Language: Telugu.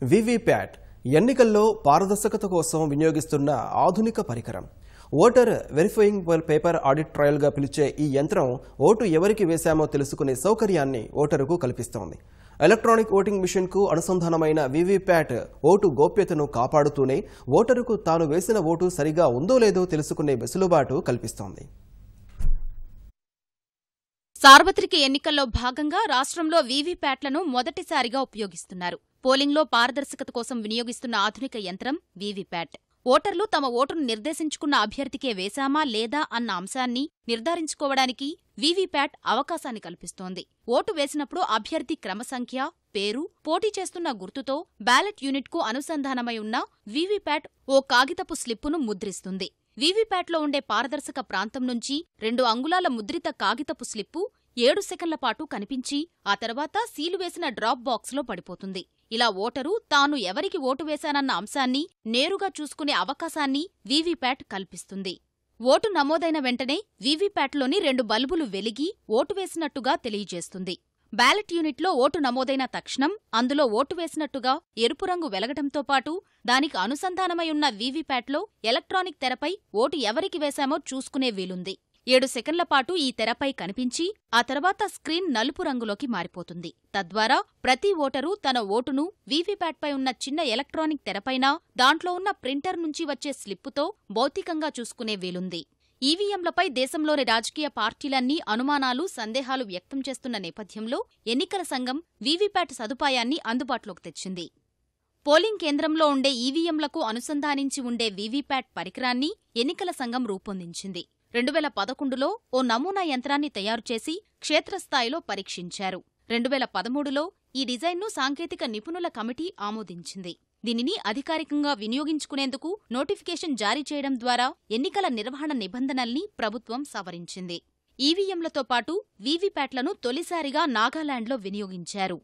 వీవీప్యాట్ ఎన్నికల్లో పారదర్శకత కోసం వినియోగిస్తున్న ఆధునిక పరికరం. ఓటర్ వెరిఫైయింగ్ పేపర్ ఆడిట్ ట్రయల్గా పిలిచే ఈ యంత్రం ఓటు ఎవరికి వేశామో తెలుసుకునే సౌకర్యాన్ని ఓటరుకు కల్పిస్తోంది. ఎలక్ట్రానిక్ ఓటింగ్ మిషన్కు అనుసంధానమైన వీవీప్యాట్ ఓటు గోప్యతను కాపాడుతూనే ఓటరుకు తాను వేసిన ఓటు సరిగా ఉందో లేదో తెలుసుకునే వెసులుబాటు కల్పిస్తోంది. సార్వత్రిక ఎన్నికల్లో భాగంగా రాష్ట్రంలో వీవీప్యాట్లను మొదటిసారిగా ఉపయోగిస్తున్నారు. పోలింగ్లో పారదర్శకత కోసం వినియోగిస్తున్న ఆధునిక యంత్రం వీవీప్యాట్. ఓటర్లు తమ ఓటును నిర్దేశించుకున్న అభ్యర్థికే వేశామా లేదా అన్న అంశాన్ని నిర్ధారించుకోవడానికి వీవీప్యాట్ అవకాశాన్ని కల్పిస్తోంది. ఓటు వేసినప్పుడు అభ్యర్థి క్రమసంఖ్య, పేరు, పోటీ చేస్తున్న గుర్తుతో బ్యాలెట్ యూనిట్కు అనుసంధానమై ఉన్న వీవీప్యాట్ ఓ కాగితపు స్లిప్పును ముద్రిస్తుంది. వీవీప్యాట్లో ఉండే పారదర్శక ప్రాంతం నుంచి 2 అంగుళాల ముద్రిత కాగితపు స్లిప్పు 7 సెకన్ల పాటు కనిపించి ఆ తర్వాత సీలు వేసిన డ్రాప్ బాక్స్లో పడిపోతుంది. ఇలా ఓటరు తాను ఎవరికి ఓటు వేశానన్న అంశాన్ని నేరుగా చూసుకునే అవకాశాన్ని వీవీప్యాట్ కల్పిస్తుంది. ఓటు నమోదైన వెంటనే వీవీప్యాట్లోని 2 బల్బులు వెలిగి ఓటు వేసినట్టుగా తెలియజేస్తుంది. బ్యాలెట్ యూనిట్లో ఓటు నమోదైన తక్షణం అందులో ఓటు వేసినట్టుగా ఎరుపు రంగు వెలగటంతో పాటు దానికి అనుసంధానమై ఉన్న వీవీప్యాట్లో ఎలక్ట్రానిక్ తెరపై ఓటు ఎవరికి వేశామో చూసుకునే వీలుంది. 7 సెకన్ల పాటు ఈ తెరపై కనిపించి ఆ తర్వాత స్క్రీన్ నలుపు రంగులోకి మారిపోతుంది. తద్వారా ప్రతి ఓటరు తన ఓటును వీవీప్యాట్పై ఉన్న చిన్న ఎలక్ట్రానిక్ తెరపైన దాంట్లో ఉన్న ప్రింటర్ నుంచి వచ్చే స్లిప్పుతో భౌతికంగా చూసుకునే వీలుంది. ఈవీఎంలపై దేశంలోని రాజకీయ పార్టీలన్నీ అనుమానాలు, సందేహాలు వ్యక్తం చేస్తున్న నేపథ్యంలో ఎన్నికల సంఘం వీవీప్యాట్ సదుపాయాన్ని అందుబాటులోకి తెచ్చింది. పోలింగ్ కేంద్రంలో ఉండే ఈవీఎంలకు అనుసంధానించి ఉండే వీవీప్యాట్ పరికరాన్ని ఎన్నికల సంఘం రూపొందించింది. 2011లో ఓ నమూనా యంత్రాన్ని తయారుచేసి క్షేత్రస్థాయిలో పరీక్షించారు. 2013లో ఈ డిజైన్ను సాంకేతిక నిపుణుల కమిటీ ఆమోదించింది. దీనిని అధికారికంగా వినియోగించుకునేందుకు నోటిఫికేషన్ జారీ చేయడం ద్వారా ఎన్నికల నిర్వహణ నిబంధనల్ని ప్రభుత్వం సవరించింది. ఈవీఎంలతో పాటు వీవీప్యాట్లను తొలిసారిగా నాగాలాండ్లో వినియోగించారు.